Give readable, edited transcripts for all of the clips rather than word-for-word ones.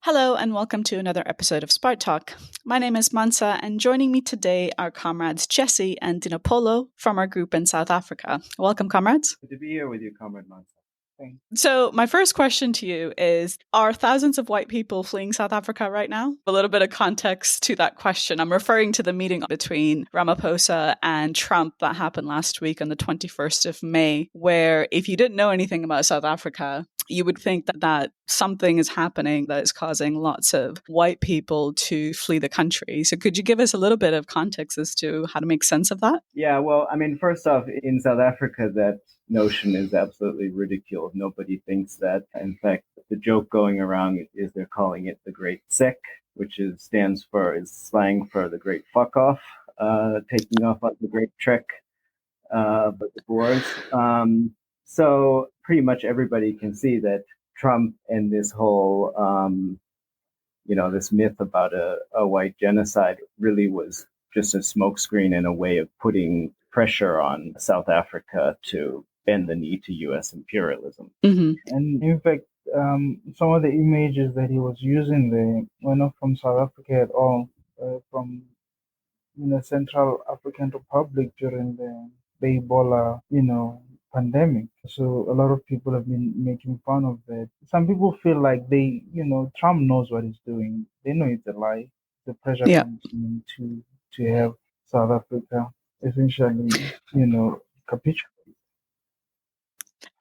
Hello and welcome to another episode of Spark Talk. My name is Mansa and joining me today are comrades Jesse and Dinapolo from our group in South Africa. Welcome, comrades. Good to be here with you, Comrade Mansa. Thanks. So my first question to you is, are thousands of white people fleeing South Africa right now? A little bit of context to that question. I'm referring to the meeting between Ramaphosa and Trump that happened last week on the 21st of May, where if you didn't know anything about South Africa, you would think that something is happening that is causing lots of white people to flee the country. So could you give us a little bit of context as to how to make sense of that? Yeah, well, first off, in South Africa, that notion is absolutely ridiculed. Nobody thinks that. In fact, the joke going around is they're calling it the Great Sec, which is slang for the Great Fuck Off, taking off on the Great Trek, but the Boers. So pretty much everybody can see that Trump and this whole, this myth about a white genocide really was just a smokescreen and a way of putting pressure on South Africa to bend the knee to U.S. imperialism. Mm-hmm. And in fact, some of the images that he was using there were not from South Africa at all, from Central African Republic during the Ebola, pandemic. So a lot of people have been making fun of that. Some people feel like Trump knows what he's doing. They know it's a lie. The pressure comes in to have South Africa essentially, capitulate.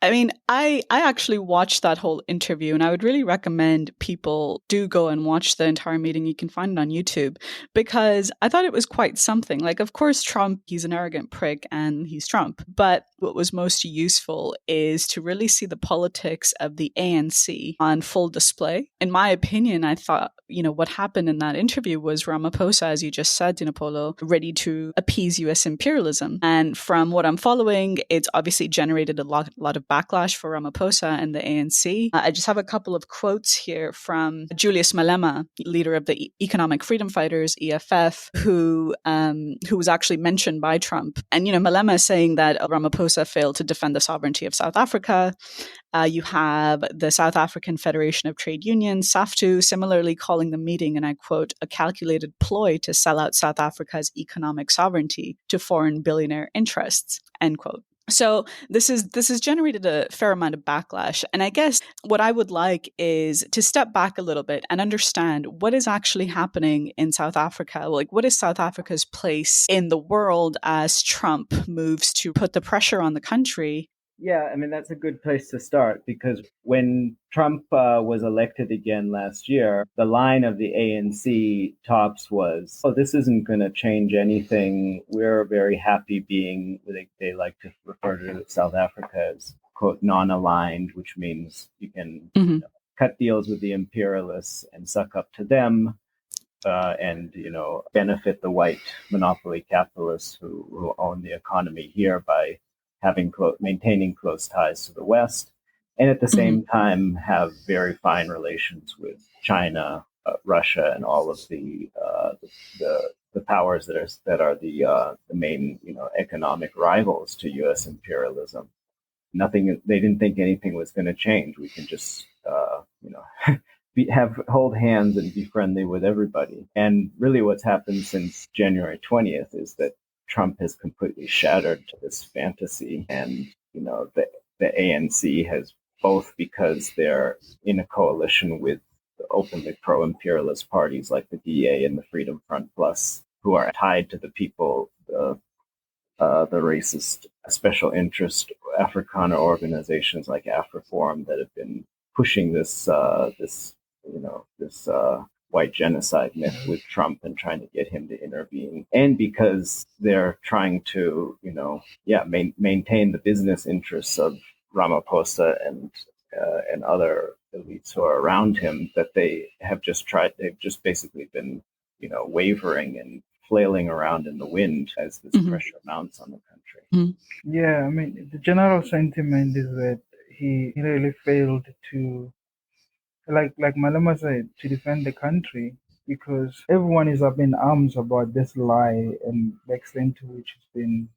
I actually watched that whole interview, and I would really recommend people do go and watch the entire meeting. You can find it on YouTube, because I thought it was quite something. Like, of course, Trump, he's an arrogant prick and he's Trump. But what was most useful is to really see the politics of the ANC on full display. In my opinion, I thought, what happened in that interview was Ramaphosa, as you just said, Dinapolo, ready to appease US imperialism. And from what I'm following, it's obviously generated a lot of backlash for Ramaphosa and the ANC. I just have a couple of quotes here from Julius Malema, leader of the Economic Freedom Fighters, EFF, who was actually mentioned by Trump. And, Malema is saying that Ramaphosa failed to defend the sovereignty of South Africa. You have the South African Federation of Trade Unions, SAFTU, similarly calling the meeting, and I quote, a calculated ploy to sell out South Africa's economic sovereignty to foreign billionaire interests, end quote. So this has generated a fair amount of backlash. And I guess what I would like is to step back a little bit and understand what is actually happening in South Africa. Like, what is South Africa's place in the world as Trump moves to put the pressure on the country? Yeah, that's a good place to start, because when Trump was elected again last year, the line of the ANC tops was, this isn't going to change anything. We're very happy being, they like to refer to South Africa as, quote, non-aligned, which means you can cut deals with the imperialists and suck up to them. And benefit the white monopoly capitalists who own the economy here by maintaining close ties to the West, and at the same time have very fine relations with China, Russia, and all of the powers that are the main economic rivals to U.S. imperialism. They didn't think anything was going to change. We can just hold hands and be friendly with everybody. And really, what's happened since January 20th is that Trump has completely shattered this fantasy, and the ANC has, both because they're in a coalition with the openly pro-imperialist parties like the DA and the Freedom Front Plus, who are tied to the people, the racist special interest Afrikaner organizations like AfriForum that have been pushing this white genocide myth with Trump and trying to get him to intervene. And because they're trying to, maintain the business interests of Ramaphosa and other elites who are around him, that they've just basically been, wavering and flailing around in the wind as this pressure mounts on the country. Yeah, the general sentiment is that he really failed to, like Malema said, to defend the country, because everyone is up in arms about this lie and the extent to which it's been,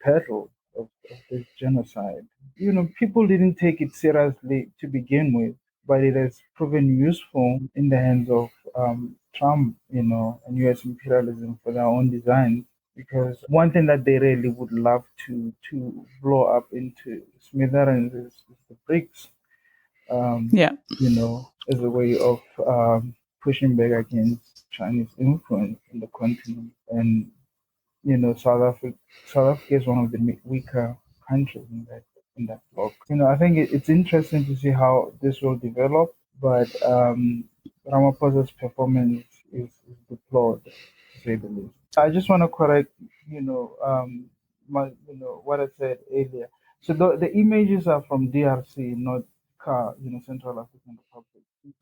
peddled of this genocide. People didn't take it seriously to begin with, but it has proven useful in the hands of Trump, and U.S. imperialism for their own designs. Because one thing that they really would love to blow up into smithereens is the BRICS, Yeah. as a way of pushing back against Chinese influence in the continent. And South Africa is one of the weaker countries in that bloc. I think it's interesting to see how this will develop, but Ramaphosa's performance is deplored, to say the least. I just want to correct, what I said earlier. So the images are from DRC, not Central African Republic.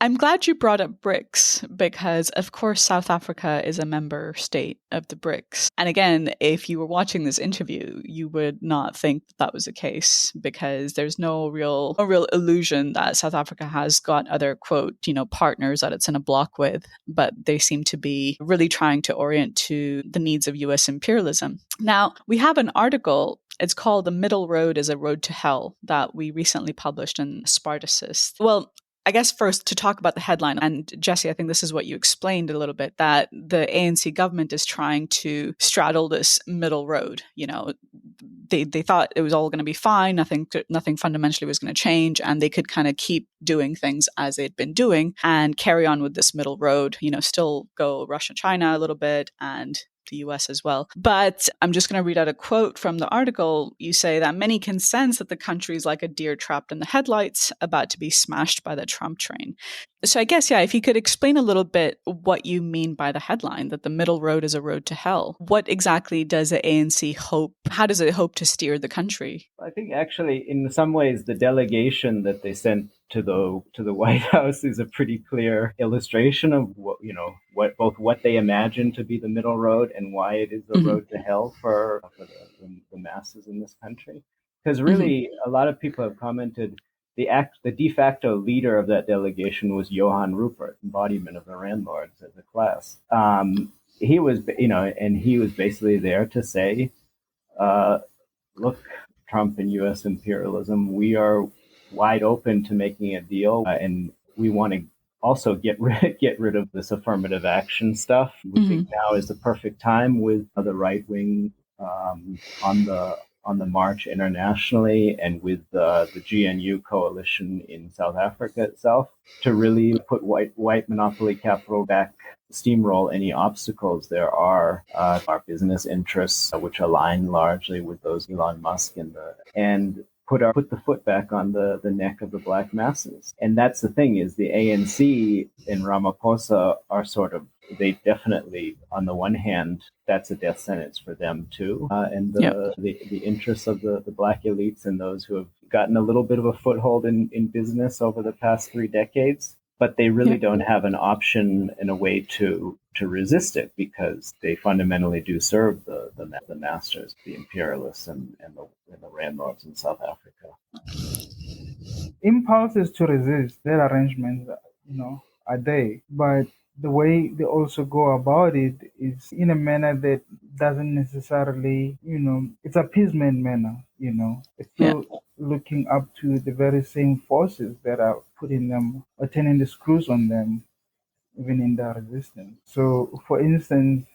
I'm glad you brought up BRICS because, of course, South Africa is a member state of the BRICS. And again, if you were watching this interview, you would not think that was the case because there's no real illusion that South Africa has got other, quote, partners that it's in a bloc with, but they seem to be really trying to orient to the needs of US imperialism. Now, we have an article. It's called The Middle Road is a Road to Hell that we recently published in Spartacist. Well, I guess first to talk about the headline, and Jesse, I think this is what you explained a little bit, that the ANC government is trying to straddle this middle road. They thought it was all going to be fine, nothing fundamentally was going to change, and they could kind of keep doing things as they'd been doing and carry on with this middle road, still go Russia, China a little bit, and the US as well. But I'm just going to read out a quote from the article. You say that many can sense that the country is like a deer trapped in the headlights, about to be smashed by the Trump train. So I guess, if you could explain a little bit what you mean by the headline, that the middle road is a road to hell. What exactly does the ANC hope? How does it hope to steer the country? I think actually, in some ways, the delegation that they sent to the White House is a pretty clear illustration of what they imagine to be the middle road and why it is the road to hell for the masses in this country. Because really, a lot of people have commented the de facto leader of that delegation was Johann Rupert, embodiment of the landlords as a class. He was, and he was basically there to say, look, Trump and U.S. imperialism, we are wide open to making a deal, and we want to also get rid of this affirmative action stuff. We think now is the perfect time with the right wing on the march internationally and with the GNU coalition in South Africa itself to really put white monopoly capital back, steamroll any obstacles there are our business interests, which align largely with those Elon Musk and put the foot back on the neck of the black masses. And that's the thing, is the ANC and Ramaphosa are they definitely, on the one hand, that's a death sentence for them too. And the interests of the black elites and those who have gotten a little bit of a foothold in business over the past 3 decades, but they really don't have an option and a way to resist it because they fundamentally do serve the masters, the imperialists and the landlords in South Africa. Impulses to resist their arrangements, are there, but the way they also go about it is in a manner that doesn't necessarily, it's appeasement manner, it's still looking up to the very same forces that are putting them or turning the screws on them, even in their resistance. So, for instance,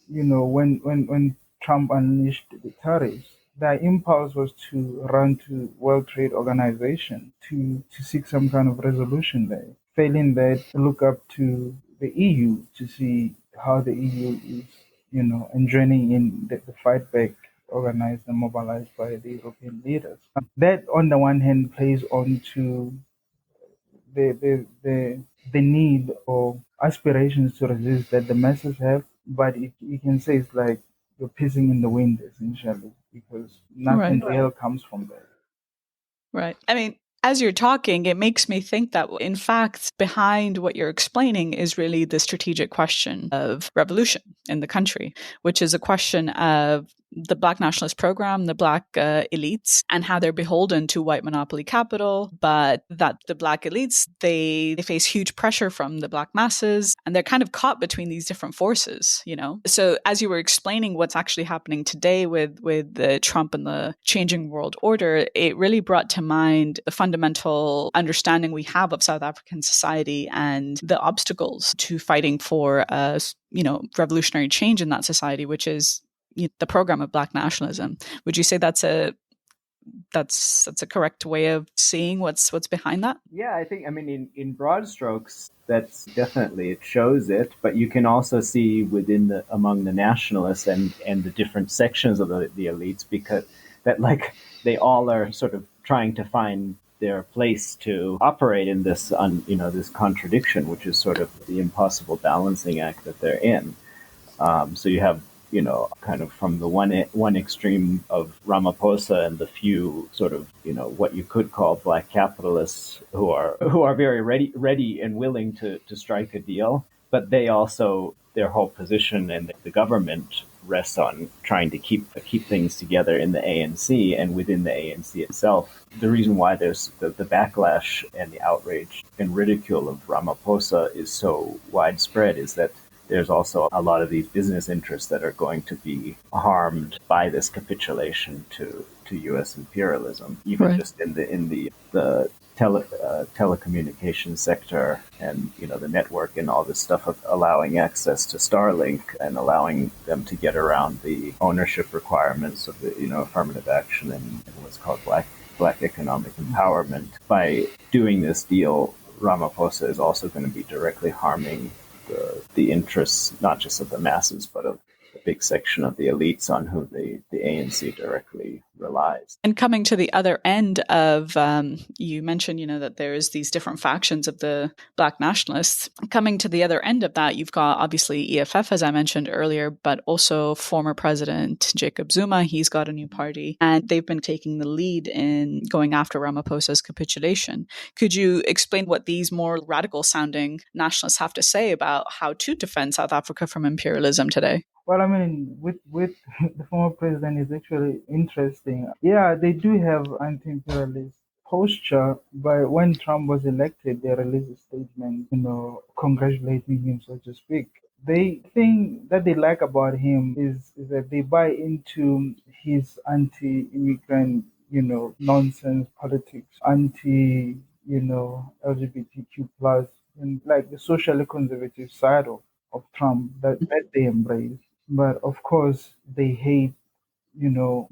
when Trump unleashed the tariffs, their impulse was to run to World Trade Organization to seek some kind of resolution there. Failing that, look up to the EU to see how the EU is, and joining in the fight back organized and mobilized by the European leaders. That, on the one hand, plays on to the need or aspirations to resist that the masses have, but you can say it's like you're pissing in the wind, essentially, because nothing real comes from that. Right. I mean, as you're talking, it makes me think that, in fact, behind what you're explaining is really the strategic question of revolution in the country, which is a question of the Black nationalist program, the Black elites, and how they're beholden to white monopoly capital, but that the Black elites, they face huge pressure from the Black masses, and they're kind of caught between these different forces, you know? So as you were explaining what's actually happening today with the Trump and the changing world order, it really brought to mind the fundamental understanding we have of South African society and the obstacles to fighting for revolutionary change in that society, which is the program of Black nationalism. Would you say that's a correct way of seeing what's behind that? Yeah, I mean, in broad strokes, that's definitely, it shows it, but you can also see among the nationalists and the different sections of the elites, because that, like, they all are sort of trying to find their place to operate in this, this contradiction, which is sort of the impossible balancing act that they're in. So you have, kind of from the one extreme of Ramaphosa and the few sort of, what you could call Black capitalists who are very ready and willing to strike a deal, but they also, their whole position and the government rests on trying to keep things together in the ANC and within the ANC itself. The reason why there's the backlash and the outrage and ridicule of Ramaphosa is so widespread is that there's also a lot of these business interests that are going to be harmed by this capitulation to U.S. imperialism, even right. Just in the telecommunications sector and the network and all this stuff of allowing access to Starlink and allowing them to get around the ownership requirements of the affirmative action and what's called black economic empowerment. By doing this deal, Ramaphosa is also going to be directly harming the interests, not just of the masses, but of a big section of the elites on who the ANC directly relies. And coming to the other end of, you mentioned, that there's these different factions of the Black nationalists. Coming to the other end of that, you've got obviously EFF, as I mentioned earlier, but also former President Jacob Zuma. He's got a new party, and they've been taking the lead in going after Ramaphosa's capitulation. Could you explain what these more radical sounding nationalists have to say about how to defend South Africa from imperialism today? Well, I mean, with the former president is actually interesting. Yeah, they do have anti-imperialist posture, but when Trump was elected, they released a statement, congratulating him, so to speak. The thing that they like about him is that they buy into his anti-immigrant, nonsense politics, LGBTQ plus, and like the socially conservative side of Trump that they embrace. But of course, they hate,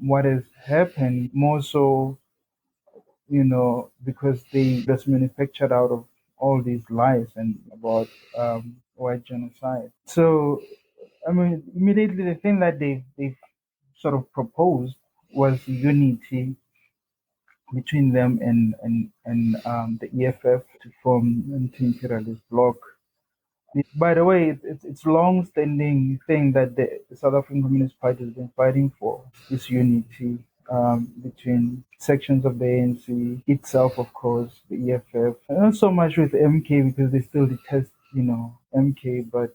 what has happened more so, because they just manufactured out of all these lies and about white genocide. So, I mean, immediately the thing that they sort of proposed was unity between them and the EFF to form an anti-imperialist bloc. By the way, it's long-standing thing that the South African Communist Party has been fighting for, this unity between sections of the ANC itself, of course, the EFF, and not so much with MK because they still detest, MK, but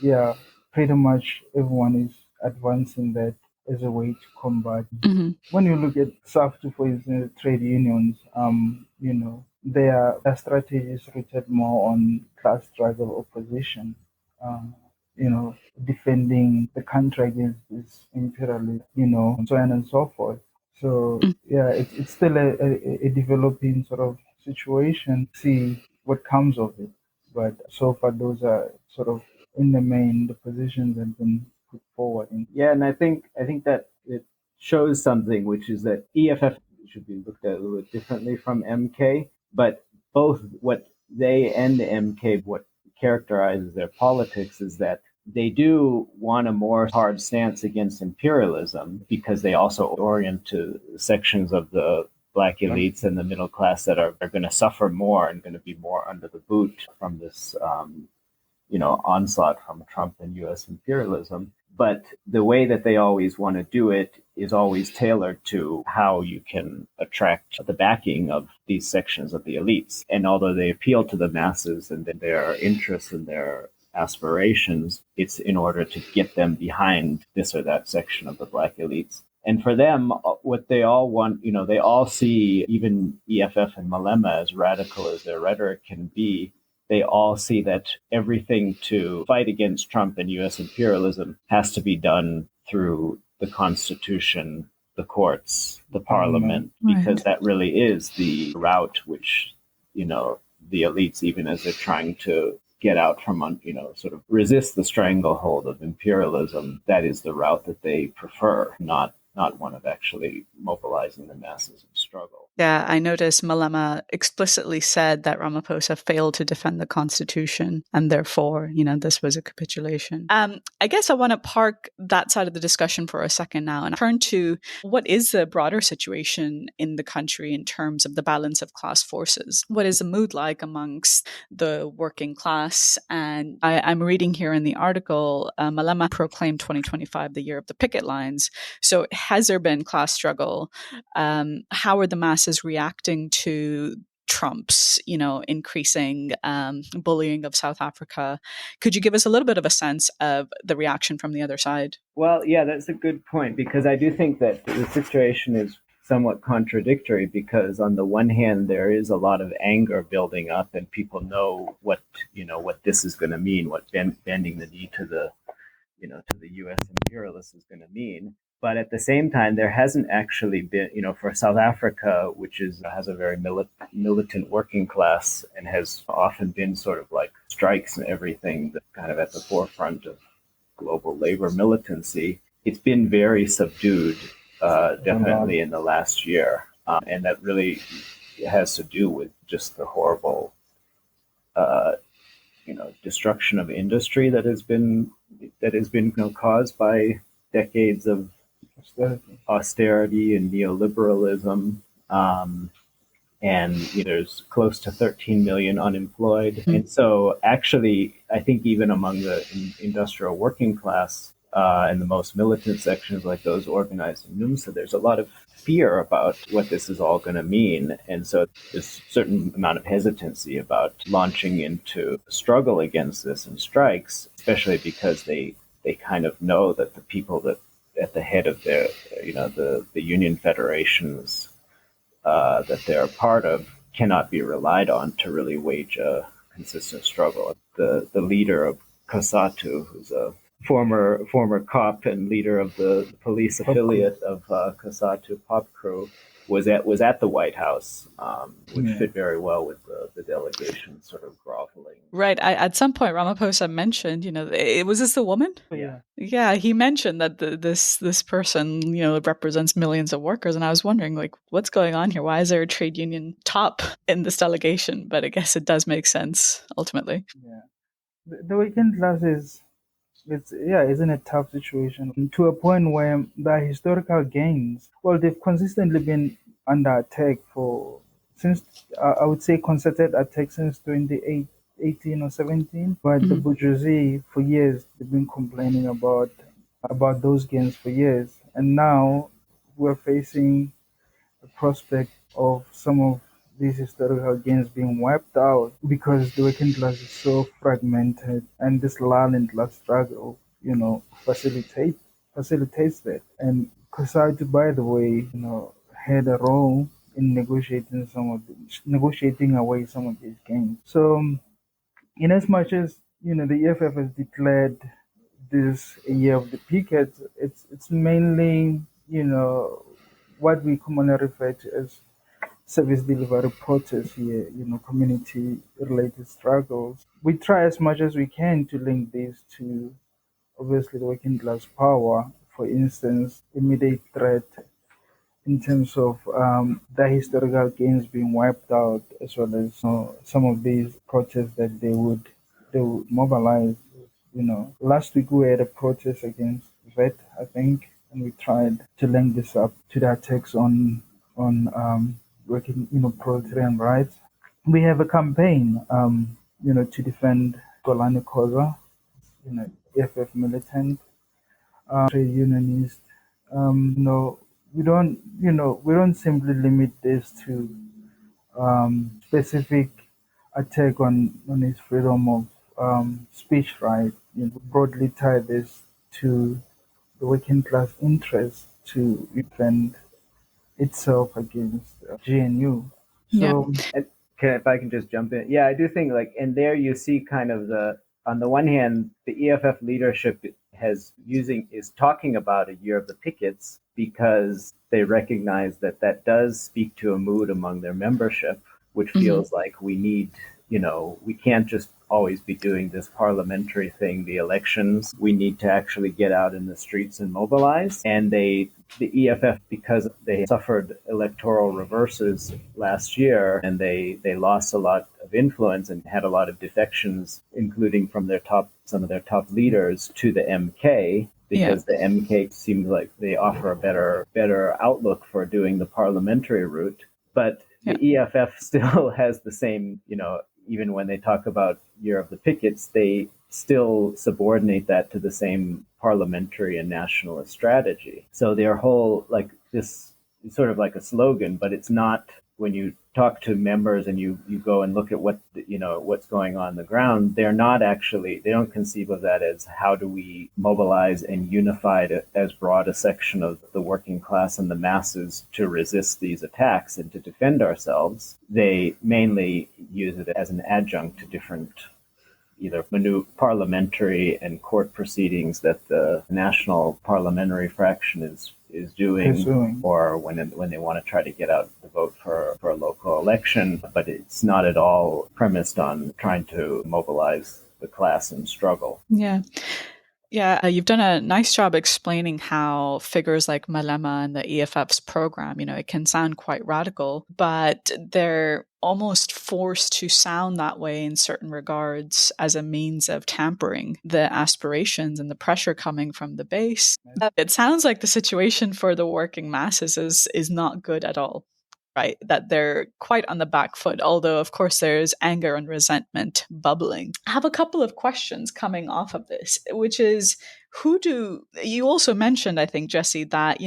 yeah, pretty much everyone is advancing that as a way to combat. Mm-hmm. When you look at SAFTU, for instance, trade unions, their strategy is rooted more on class struggle opposition, defending the country against this imperialism, so on and so forth. So, yeah, it's still a developing sort of situation. See what comes of it. But so far, those are sort of, in the main, the positions that have been put forward. Yeah, and I think that it shows something, which is that EFF should be looked at a little bit differently from MK, but both what they and the MK, what characterizes their politics is that they do want a more hard stance against imperialism because they also orient to sections of the Black elites and the middle class that are going to suffer more and going to be more under the boot from this onslaught from Trump and U.S. imperialism. But the way that they always want to do it is always tailored to how you can attract the backing of these sections of the elites. And although they appeal to the masses and their interests and their aspirations. It's in order to get them behind this or that section of the black elites. And for them, what they all want, they all see, even EFF and Malema, as radical as their rhetoric can be, they all see that everything to fight against Trump and U.S. imperialism has to be done through the Constitution, the courts, the parliament, because that really is the route which, the elites, even as they're trying to get out from, sort of resist the stranglehold of imperialism, that is the route that they prefer, not one of actually mobilizing the masses in struggle. Yeah, I noticed Malema explicitly said that Ramaphosa failed to defend the Constitution, and therefore, this was a capitulation. I guess I want to park that side of the discussion for a second now and turn to what is the broader situation in the country in terms of the balance of class forces. What is the mood like amongst the working class? And I'm reading here in the article, Malema proclaimed 2025 the year of the picket lines. So has there been class struggle? How are the masses reacting to Trump's, increasing bullying of South Africa? Could you give us a little bit of a sense of the reaction from the other side? Well, yeah, that's a good point, because I do think that the situation is somewhat contradictory, because on the one hand, there is a lot of anger building up, and people know what this is going to mean, what bending the knee to the U.S. imperialists is going to mean. But at the same time, there hasn't actually been, for South Africa, which has a very militant working class and has often been sort of like strikes and everything, kind of at the forefront of global labor militancy. It's been very subdued, definitely in the last year. And that really has to do with just the horrible, destruction of industry that has been caused by decades of austerity and neoliberalism, and there's close to 13 million unemployed. Mm-hmm. And so actually, I think even among the industrial working class and the most militant sections, like those organized in NUMSA, there's a lot of fear about what this is all going to mean. And so there's a certain amount of hesitancy about launching into the struggle against this and strikes, especially because they kind of know that the people that at the head of their, the union federations that they're a part of cannot be relied on to really wage a consistent struggle. The leader of COSATU, who's a former cop and leader of the police affiliate of COSATU Pop Crew, was at the White House, which fit very well with the delegation sort of groveling. Right. At some point, Ramaphosa mentioned, was this the woman? Yeah. Yeah, he mentioned that this person, represents millions of workers, and I was wondering, like, what's going on here? Why is there a trade union top in this delegation? But I guess it does make sense ultimately. Yeah, the working class is in a tough situation, to a point where the historical gains, they've consistently been under attack since I would say concerted attack since 2018 or 17. But the bourgeoisie for years, they've been complaining about those gains for years, and now we're facing the prospect of some of these historical gains being wiped out because the working class is so fragmented, and this lull in class struggle, facilitates that. And COSATU, by the way, had a role in negotiating away some of these gains. So, in as much as the EFF has declared this a year of the pickets, it's mainly what we commonly refer to as service delivery protests here, community-related struggles. We try as much as we can to link these to, obviously, the working class power. For instance, immediate threat in terms of the historical gains being wiped out, as well as some of these protests that they would mobilize. Last week we had a protest against VET, I think, and we tried to link this up to the attacks on working, proletarian rights. We have a campaign, to defend Golani Khoza, EFF militant, trade unionist. We don't simply limit this to specific attack on his freedom of speech right, broadly tie this to the working class interest to defend itself against GNU. Yeah. So And if I can just jump in, yeah, I do think like, and there you see kind of on the one hand, the EFF leadership is talking about a year of the pickets because they recognize that that does speak to a mood among their membership, which Mm-hmm. feels like we can't just always be doing this parliamentary thing, the elections. We need to actually get out in the streets and mobilize. And the EFF, because they suffered electoral reverses last year and they lost a lot of influence and had a lot of defections, including from some of their top leaders to the MK, because the MK seems like they offer a better outlook for doing the parliamentary route. But the EFF still has the same, even when they talk about Year of the Pickets, they still subordinate that to the same parliamentary and nationalist strategy. So their whole, like, this is sort of like a slogan, but it's not. When you talk to members and you go and look at what's going on the ground, they don't conceive of that as how do we mobilize and unify as broad a section of the working class and the masses to resist these attacks and to defend ourselves. They mainly use it as an adjunct to different either parliamentary and court proceedings that the national parliamentary fraction is doing, or when they want to try to get out the vote for a local election. But it's not at all premised on trying to mobilize the class and struggle. Yeah. Yeah, you've done a nice job explaining how figures like Malema and the EFF's program, it can sound quite radical, but they're almost forced to sound that way in certain regards as a means of tampering the aspirations and the pressure coming from the base. It sounds like the situation for the working masses is not good at all. Right, that they're quite on the back foot, although of course there's anger and resentment bubbling. I have a couple of questions coming off of this, which is you also mentioned, I think, Jesse, that,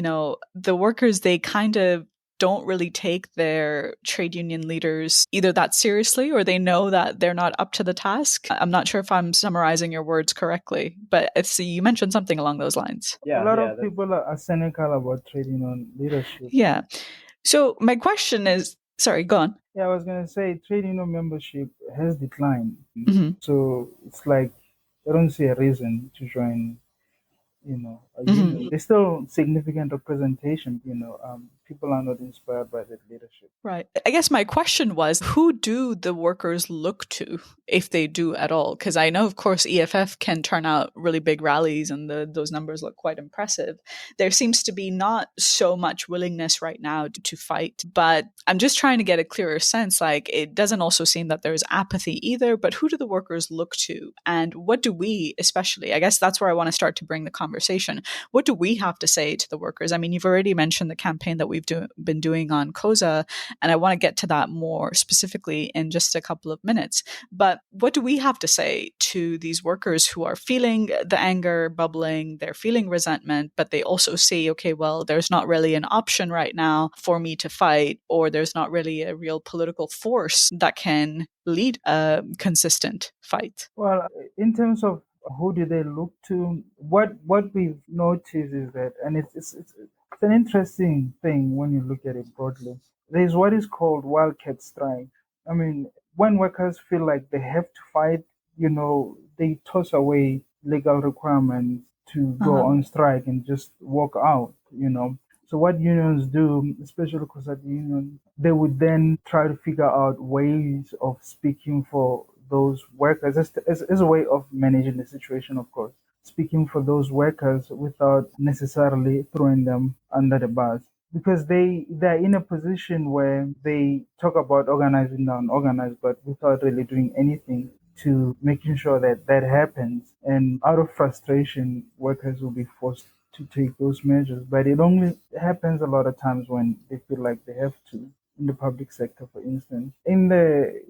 the workers, they kind of don't really take their trade union leaders either that seriously or they know that they're not up to the task. I'm not sure if I'm summarizing your words correctly, but you mentioned something along those lines. A lot of people are cynical about trade union leadership. Yeah. So my question is, sorry, go on. Yeah, I was going to say trade union membership has declined. Mm-hmm. So it's like I don't see a reason to join, a union. Mm-hmm. There's still significant representation, people are not inspired by that leadership. Right. I guess my question was, who do the workers look to, if they do at all? Because I know, of course, EFF can turn out really big rallies and those numbers look quite impressive. There seems to be not so much willingness right now to fight, but I'm just trying to get a clearer sense. Like, it doesn't also seem that there's apathy either, but who do the workers look to? And what do we, especially, I guess that's where I want to start to bring the conversation. What do we have to say to the workers? I mean, you've already mentioned the campaign that we've been doing on COSA, and I want to get to that more specifically in just a couple of minutes. But what do we have to say to these workers who are feeling the anger bubbling, they're feeling resentment, but they also see, okay, well, there's not really an option right now for me to fight, or there's not really a real political force that can lead a consistent fight? Well, in terms of who do they look to, what we've noticed is that, and it's an interesting thing when you look at it broadly. There's what is called wildcat strike. I mean, when workers feel like they have to fight, they toss away legal requirements to go on strike and just walk out, So what unions do, especially because of the union, they would then try to figure out ways of speaking for those workers as a way of managing the situation, of course. Speaking for those workers without necessarily throwing them under the bus. Because they're in a position where they talk about organizing the unorganized, but without really doing anything to making sure that that happens. And out of frustration, workers will be forced to take those measures. But it only happens a lot of times when they feel like they have to. In the public sector, for instance. In the,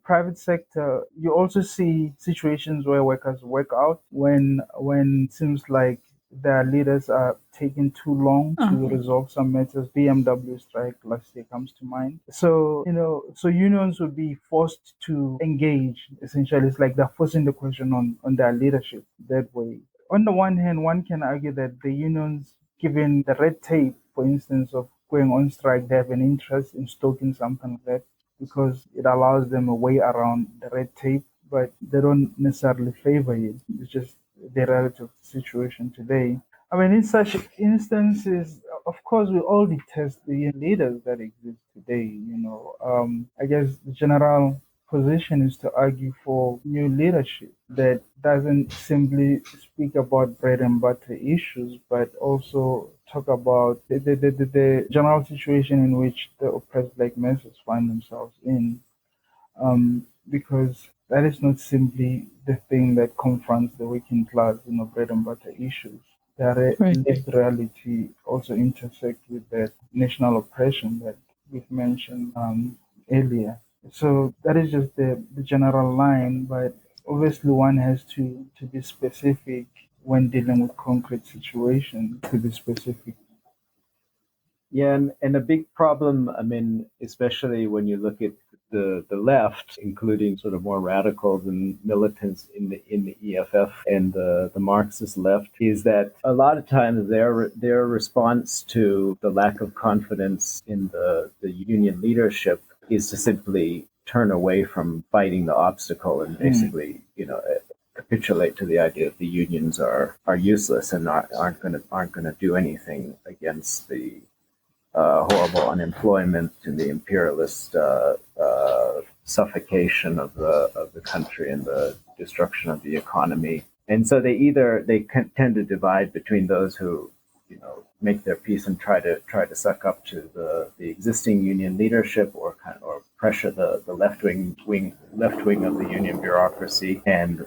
private sector, you also see situations where workers work out when it seems like their leaders are taking too long to resolve some matters. BMW strike last year comes to mind. So, so unions would be forced to engage. Essentially, it's like they're forcing the question on their leadership that way. On the one hand, one can argue that the unions, given the red tape, for instance, of going on strike, they have an interest in stoking something like that because it allows them a way around the red tape, but they don't necessarily favor it. It's just the relative situation today. I mean, in such instances, of course, we all detest the leaders that exist today. I guess the general position is to argue for new leadership that doesn't simply speak about bread and butter issues, but also talk about the general situation in which the oppressed black masses find themselves in. Because that is not simply the thing that confronts the working class, bread and butter issues. Their lived reality also intersect with that national oppression that we've mentioned earlier. So that is just the general line, but obviously one has to be specific when dealing with concrete situations, to be specific. Yeah, and a big problem, I mean, especially when you look at the left, including sort of more radicals and militants in the EFF and the Marxist left, is that a lot of times their response to the lack of confidence in the union leadership is to simply turn away from fighting the obstacle and basically, capitulate to the idea that the unions are useless and aren't going to do anything against the horrible unemployment and the imperialist suffocation of the country and the destruction of the economy. And so they tend to divide between those who make their peace and try to suck up to the existing union leadership or pressure the left wing of the union bureaucracy, and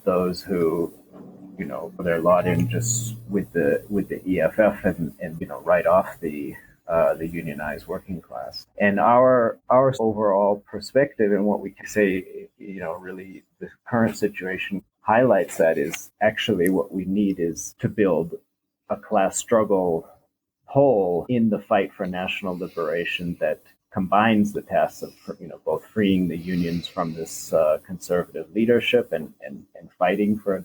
those who they're lot in just with the EFF and write off the unionized working class. And our overall perspective and what we can say, really the current situation highlights that is actually what we need is to build a class struggle whole in the fight for national liberation that combines the tasks of both freeing the unions from this conservative leadership and fighting for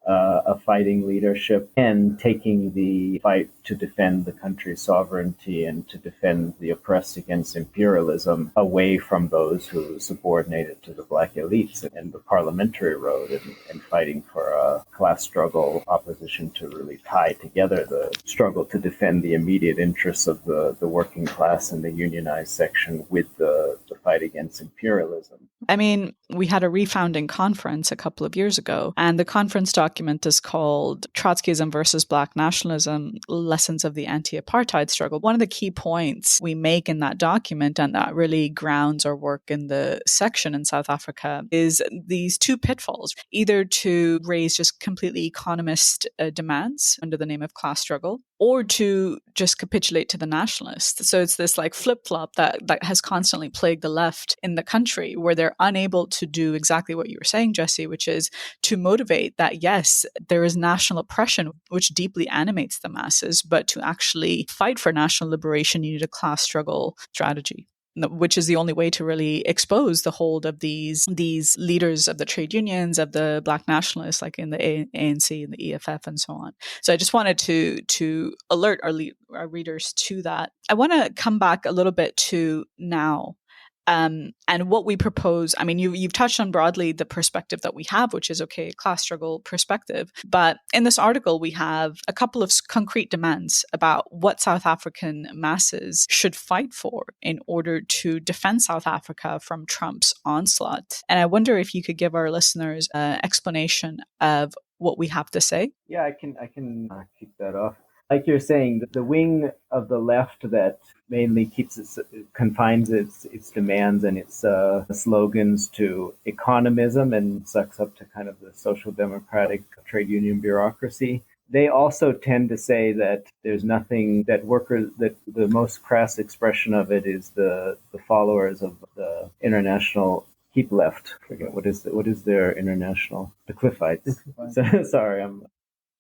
a fighting leadership, and taking the fight to defend the country's sovereignty and to defend the oppressed against imperialism away from those who subordinate it to the black elites and the parliamentary road, and fighting for a class struggle opposition to really tie together the struggle to defend the immediate interests of the working class and the unionized section with the fight against imperialism. I mean, we had a refounding conference a couple of years ago, and the conference document is called Trotskyism versus Black Nationalism, Lessons of the Anti-Apartheid Struggle. One of the key points we make in that document, and that really grounds our work in the section in South Africa, is these two pitfalls: either to raise just completely economist demands under the name of class struggle, or to just capitulate to the nationalists. So it's this like flip-flop that has constantly plagued the left in the country, where they're unable to do exactly what you were saying, Jesse, which is to motivate that, yes, there is national oppression, which deeply animates the masses, but to actually fight for national liberation, you need a class struggle strategy, which is the only way to really expose the hold of these leaders of the trade unions, of the Black nationalists, like in the ANC and the EFF and so on. So I just wanted to alert our readers to that. I want to come back a little bit to now. And what we propose, I mean, you've touched on broadly the perspective that we have, which is, okay, class struggle perspective. But in this article, we have a couple of concrete demands about what South African masses should fight for in order to defend South Africa from Trump's onslaught. And I wonder if you could give our listeners an explanation of what we have to say. Yeah, I can kick that off. Like you're saying, the wing of the left that mainly confines its demands and its slogans to economism and sucks up to kind of the social democratic trade union bureaucracy. They also tend to say that there's nothing that the most crass expression of it is the followers of the international keep left. I forget what is their international, the Cliffites. Sorry,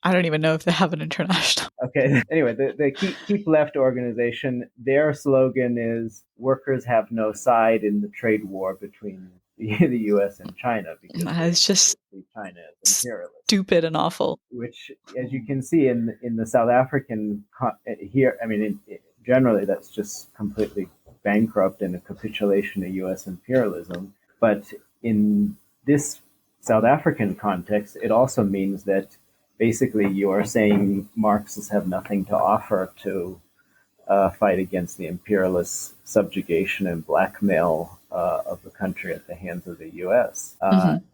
I don't even know if they have an international. Okay. Anyway, the Keep Left organization, their slogan is "Workers have no side in the trade war between the U.S. and China," because It's just see China as imperialist. stupid and awful. Which, as you can see in the South African here, I mean, generally that's just completely bankrupt and a capitulation of U.S. imperialism. But in this South African context, it also means that basically you are saying Marxists have nothing to offer to fight against the imperialist subjugation and blackmail of the country at the hands of the U.S.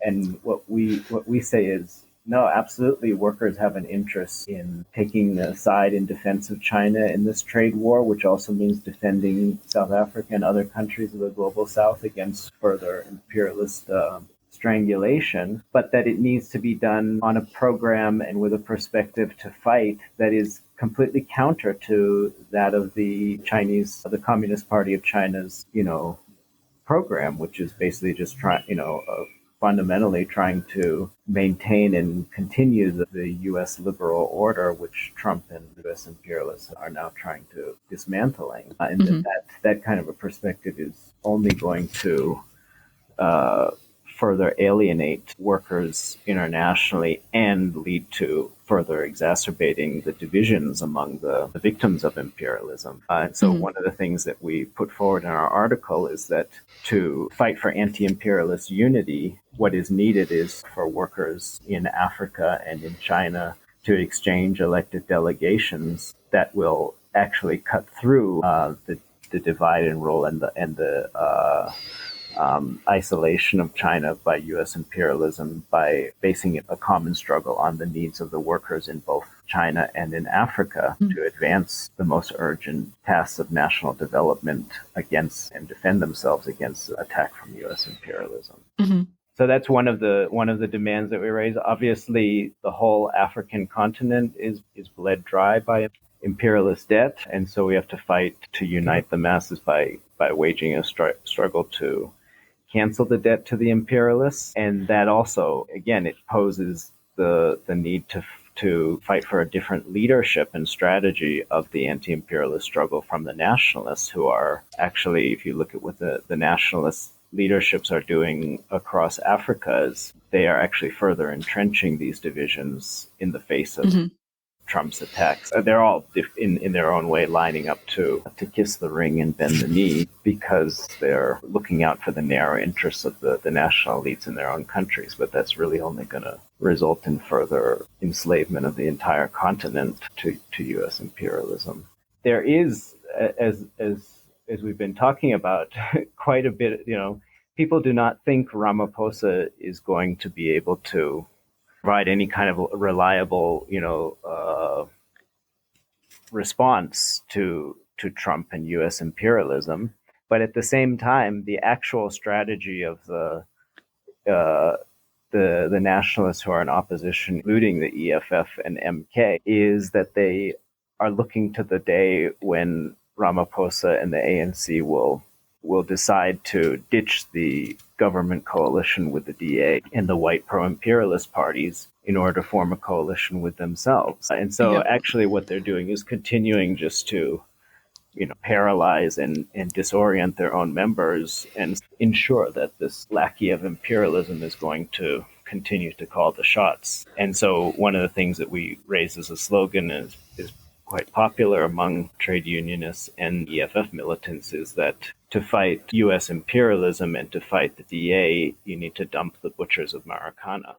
And what we say is, no, absolutely, workers have an interest in taking a side in defense of China in this trade war, which also means defending South Africa and other countries of the global South against further imperialist strangulation, but that it needs to be done on a program and with a perspective to fight that is completely counter to that of the Communist Party of China's, program, which is basically just fundamentally trying to maintain and continue the U.S. liberal order, which Trump and the U.S. imperialists are now trying to dismantling. And that kind of a perspective is only going to further alienate workers internationally and lead to further exacerbating the divisions among the victims of imperialism. And so one of the things that we put forward in our article is that to fight for anti-imperialist unity, what is needed is for workers in Africa and in China to exchange elected delegations that will actually cut through the divide and rule and the isolation of China by U.S. imperialism by basing a common struggle on the needs of the workers in both China and in Africa to advance the most urgent tasks of national development against and defend themselves against attack from U.S. imperialism. So that's one of the demands that we raise. Obviously, the whole African continent is bled dry by imperialist debt, and so we have to fight to unite the masses by waging a struggle to cancel the debt to the imperialists. And that also, again, it poses the need to fight for a different leadership and strategy of the anti-imperialist struggle from the nationalists, who are actually, if you look at what the nationalist leaderships are doing across Africa, is they are actually further entrenching these divisions in the face of Trump's attacks. They're all in their own way lining up to kiss the ring and bend the knee because they're looking out for the narrow interests of the national elites in their own countries. But that's really only going to result in further enslavement of the entire continent to U.S. imperialism. There is, as we've been talking about, quite a bit, people do not think Ramaphosa is going to be able to provide any kind of reliable, response to Trump and U.S. imperialism. But at the same time, the actual strategy of the nationalists who are in opposition, including the EFF and MK, is that they are looking to the day when Ramaphosa and the ANC will decide to ditch the government coalition with the DA and the white pro-imperialist parties in order to form a coalition with themselves. And so actually what they're doing is continuing just to, paralyze and disorient their own members and ensure that this lackey of imperialism is going to continue to call the shots. And so one of the things that we raise as a slogan is quite popular among trade unionists and EFF militants is that to fight U.S. imperialism and to fight the DA, you need to dump the butchers of Marikana.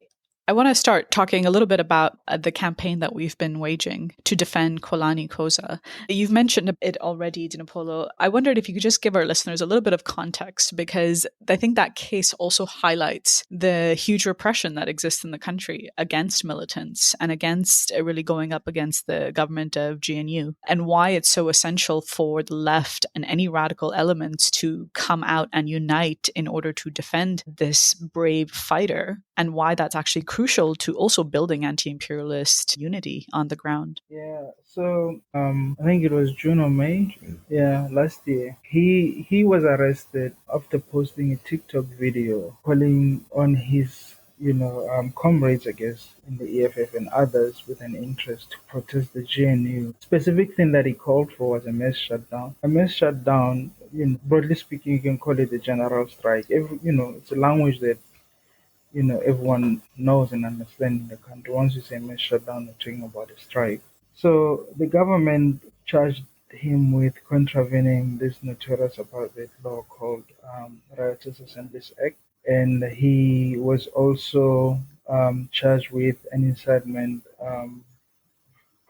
I want to start talking a little bit about the campaign that we've been waging to defend Xolani Khoza. You've mentioned it already, Dinapolo. I wondered if you could just give our listeners a little bit of context, because I think that case also highlights the huge repression that exists in the country against militants and against really going up against the government of GNU, and why it's so essential for the left and any radical elements to come out and unite in order to defend this brave fighter, and why that's actually crucial to also building anti-imperialist unity on the ground. Yeah, so I think it was June or May, last year. He was arrested after posting a TikTok video calling on his comrades, I guess, in the EFF and others with an interest to protest the GNU. Specific thing that he called for was a mass shutdown. A mass shutdown, broadly speaking, you can call it a general strike. It's a language that everyone knows and understands in the country. Once you say mass shutdown, you're talking about a strike. So the government charged him with contravening this notorious apartheid law called Riotous Assemblies Act, and he was also charged with an incitement,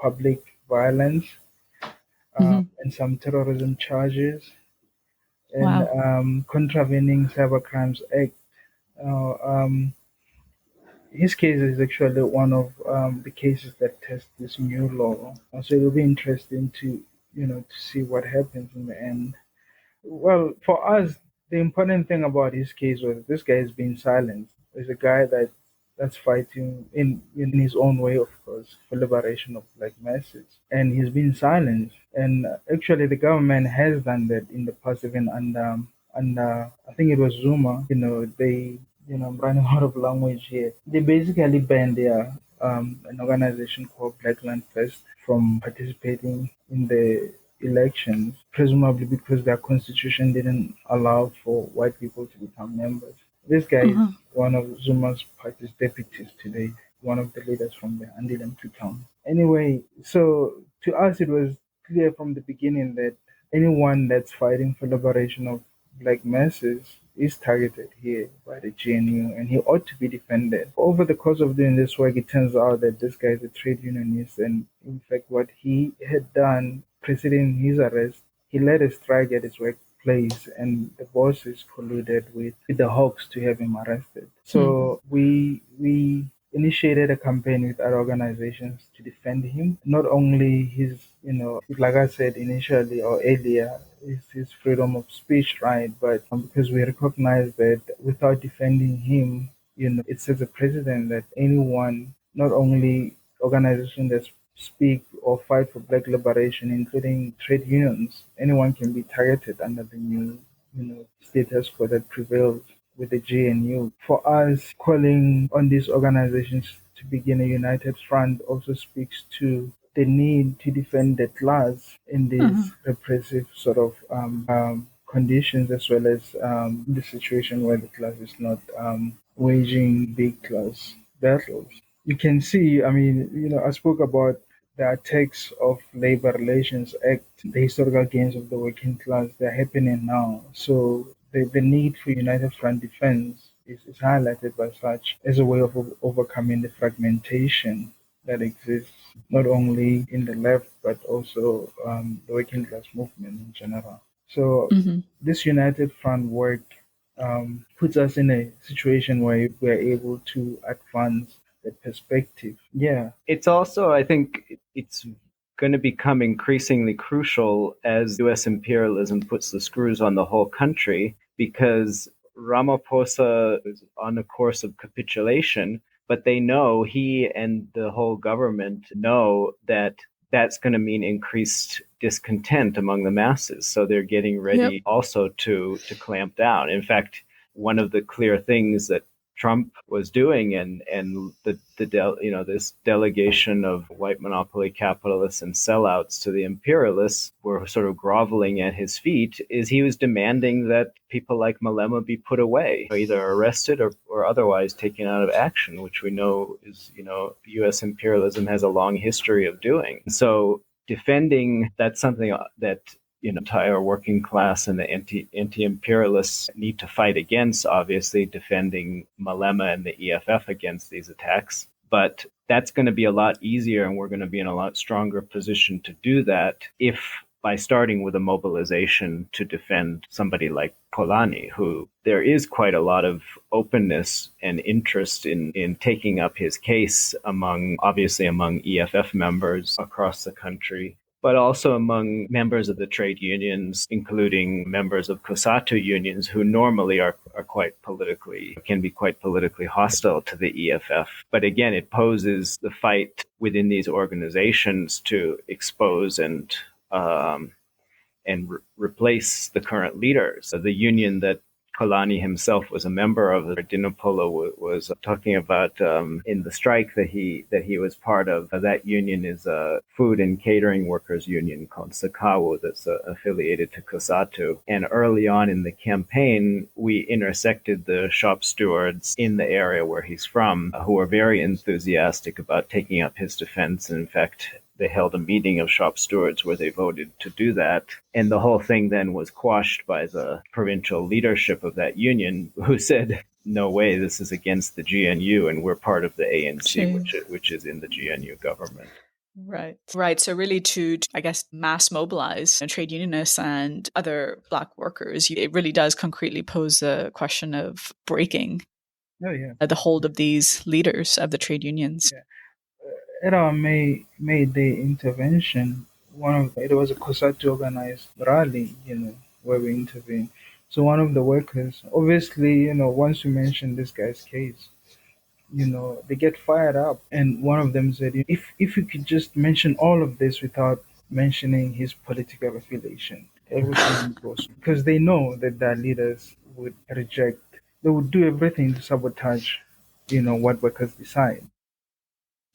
public violence, and some terrorism charges, and Wow. contravening Cybercrimes Act. Uh, um, his case is actually one of the cases that test this new law. So it'll be interesting to see what happens in the end. Well, for us, the important thing about his case was this guy is being silenced. There's a guy that's fighting in his own way, of course, for liberation of black masses, and he's been silenced. And actually, the government has done that in the past, even under I think it was Zuma. I'm running out of language here. They basically banned an organization called Black Land First from participating in the elections, presumably because their constitution didn't allow for white people to become members. This guy is one of Zuma's party's deputies today, one of the leaders from the anti-imperialist. Anyway, so to us it was clear from the beginning that anyone that's fighting for liberation of black masses is targeted here by the GNU, and he ought to be defended. Over the course of doing this work, it turns out that this guy is a trade unionist, and in fact, what he had done preceding his arrest, he led a strike at his workplace, and the bosses colluded with the Hawks to have him arrested. So we initiated a campaign with other organizations to defend him. Not only like I said initially or earlier, is his freedom of speech right, but because we recognize that without defending him, it sets a precedent that anyone, not only organizations that speak or fight for black liberation, including trade unions, anyone can be targeted under the new, status quo that prevails with the GNU. For us, calling on these organizations to begin a united front also speaks to the need to defend the class in these repressive sort of conditions, as well as the situation where the class is not waging big class battles. You can see, I spoke about the attacks of Labor Relations Act, the historical gains of the working class, they're happening now. So the need for united front defense is highlighted by such as a way of overcoming the fragmentation that exists not only in the left but also the working class movement in general. So this united front work puts us in a situation where we're able to advance the perspective. Yeah. It's also, I think, it's going to become increasingly crucial as US imperialism puts the screws on the whole country, because Ramaphosa is on a course of capitulation, but they know, he and the whole government know, that that's going to mean increased discontent among the masses. So they're getting ready also to clamp down. In fact, one of the clear things that Trump was doing, and this delegation of white monopoly capitalists and sellouts to the imperialists were sort of groveling at his feet, is he was demanding that people like Malema be put away, either arrested or otherwise taken out of action, which we know is, U.S. imperialism has a long history of doing. So defending, that's something that entire working class and the anti-imperialists need to fight against, obviously defending Malema and the EFF against these attacks. But that's going to be a lot easier, and we're going to be in a lot stronger position to do that if by starting with a mobilization to defend somebody like Polanyi, who there is quite a lot of openness and interest in taking up his case among EFF members across the country, but also among members of the trade unions, including members of COSATU unions, who normally can be quite politically hostile to the EFF. But again, it poses the fight within these organizations to expose and replace the current leaders. So the union that Kolani himself was a member of. Dinapolo was talking about in the strike that he was part of. That union is a food and catering workers union called Sakawu that's affiliated to COSATU. And early on in the campaign, we intersected the shop stewards in the area where he's from, who were very enthusiastic about taking up his defense. And in fact, they held a meeting of shop stewards where they voted to do that. And the whole thing then was quashed by the provincial leadership of that union, who said, no way, this is against the GNU, and we're part of the ANC, which is in the GNU government. Right. So really to, I guess, mass mobilize trade unionists and other Black workers, it really does concretely pose a question of breaking the hold of these leaders of the trade unions. Yeah. At our May Day intervention, it was a COSATU organized rally, where we intervened. So one of the workers, obviously, once you mention this guy's case, they get fired up. And one of them said, if you could just mention all of this without mentioning his political affiliation, everything goes. Because they know that their leaders would reject, they would do everything to sabotage, what workers decide.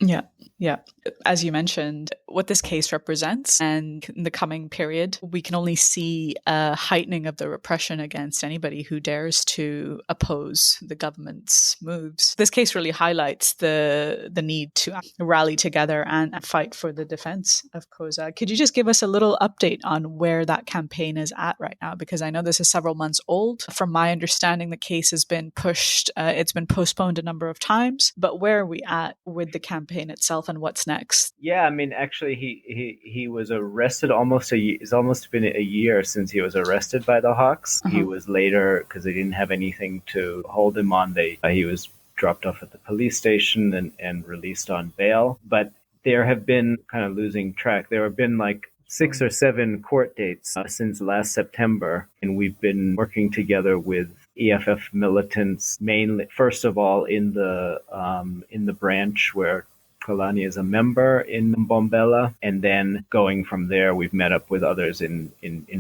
Yeah. As you mentioned, what this case represents, and in the coming period, we can only see a heightening of the repression against anybody who dares to oppose the government's moves. This case really highlights the need to rally together and fight for the defense of COSA. Could you just give us a little update on where that campaign is at right now? Because I know this is several months old. From my understanding, the case has been pushed, it's been postponed a number of times, but where are we at with the campaign itself and what's next? Yeah, I mean, actually, he was arrested it's almost been a year since he was arrested by the Hawks. He was later, because they didn't have anything to hold him on, he was dropped off at the police station and released on bail. But there have been, kind of losing track, there have been like 6 or 7 court dates since last September, and we've been working together with EFF militants, mainly, first of all, in the branch where Kolani is a member in Mbombela, and then going from there, we've met up with others in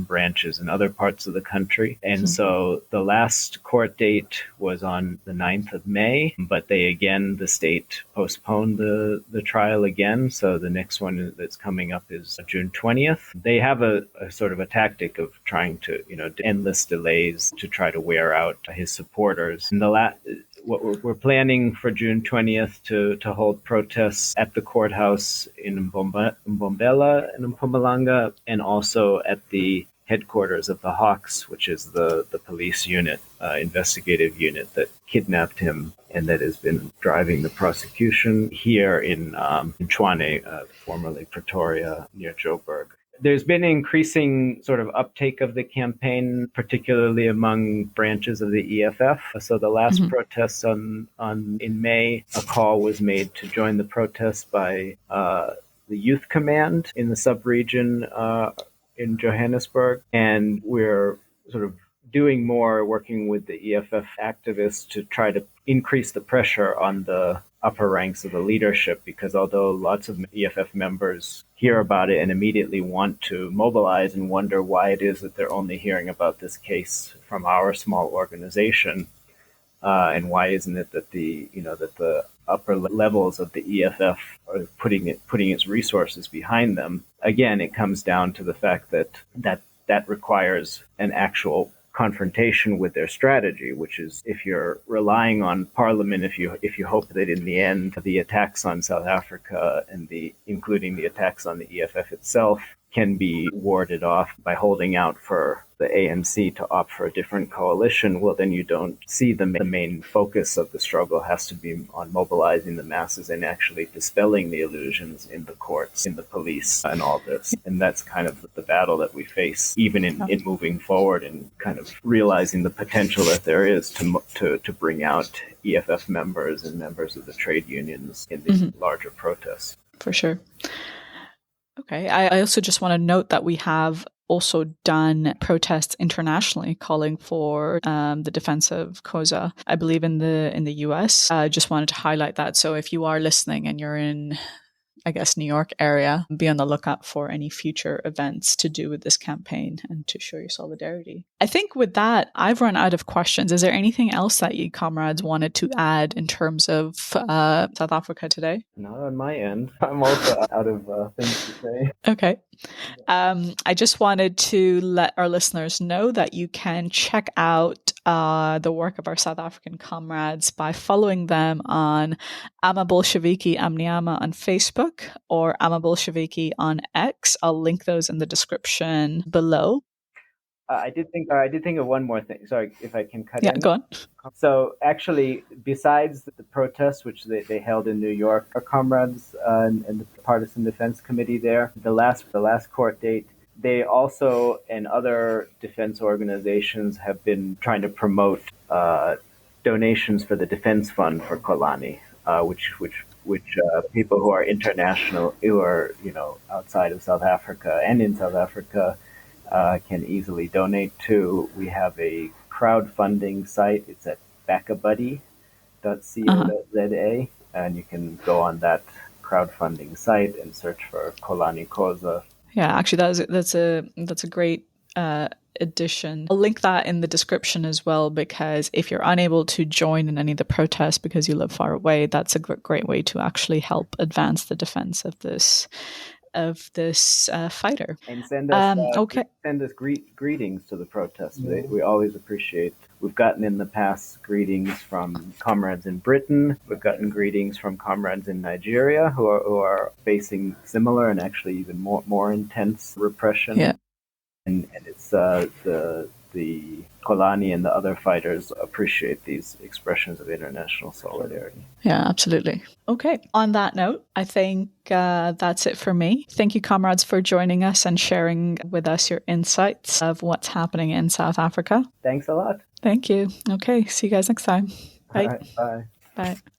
branches in other parts of the country. And so the last court date was on the 9th of May, but the state postponed the trial again. So the next one that's coming up is June 20th. They have a sort of a tactic of trying to, endless delays to try to wear out his supporters. And what we're planning for June 20th to hold protests at the courthouse in Mbombela and Mpumalanga, and also at the headquarters of the Hawks, which is the police unit, investigative unit that kidnapped him and that has been driving the prosecution here in Tshwane, formerly Pretoria, near Joburg. There's been increasing sort of uptake of the campaign, particularly among branches of the EFF. So the last protests in May, a call was made to join the protest by the Youth Command in the sub-region in Johannesburg. And we're sort of doing more, working with the EFF activists to try to increase the pressure on the upper ranks of the leadership, because although lots of EFF members hear about it and immediately want to mobilize and wonder why it is that they're only hearing about this case from our small organization, and why isn't it that the upper levels of the EFF are putting its resources behind them. Again, it comes down to the fact that requires an actual confrontation with their strategy, which is, if you're relying on Parliament, if you hope that in the end the attacks on South Africa and including the attacks on the EFF itself can be warded off by holding out for the ANC to opt for a different coalition, well, then you don't see the main focus of the struggle has to be on mobilizing the masses and actually dispelling the illusions in the courts, in the police, and all this. And that's kind of the battle that we face, even in moving forward and kind of realizing the potential that there is to bring out EFF members and members of the trade unions in these larger protests. For sure. Okay. I also just want to note that we have also done protests internationally calling for the defense of COSA, I believe in the US. I just wanted to highlight that. So if you are listening and you're in I guess, New York area. Be on the lookout for any future events to do with this campaign and to show your solidarity. I think with that, I've run out of questions. Is there anything else that you comrades wanted to add in terms of South Africa today? Not on my end. I'm also out of things to say. Okay. I just wanted to let our listeners know that you can check out the work of our South African comrades by following them on AmaBolsheviki Amnyama on Facebook or AmaBolsheviki on X. I'll link those in the description below. I did think of one more thing. Sorry, if I can cut in. Yeah, go on. So actually, besides the protests which they held in New York, our comrades and the Partisan Defense Committee there, the last court date, they also and other defense organizations have been trying to promote donations for the defense fund for Kolani, which people who are international, who are outside of South Africa and in South Africa, can easily donate to. We have a crowdfunding site. It's at backabuddy.co.za, and you can go on that crowdfunding site and search for Kolani Koza. Yeah, actually, that's a great addition. I'll link that in the description as well, because if you're unable to join in any of the protests because you live far away, that's a great way to actually help advance the defense of this fighter. And send us greetings to the protest. We always appreciate. We've gotten in the past greetings from comrades in Britain. We've gotten greetings from comrades in Nigeria who are facing similar and actually even more intense repression. Yeah. And it's the Kolani and the other fighters appreciate these expressions of international solidarity. Yeah, absolutely. Okay. On that note, I think that's it for me. Thank you, comrades, for joining us and sharing with us your insights of what's happening in South Africa. Thanks a lot. Thank you. Okay. See you guys next time. Bye. All right, bye. Bye.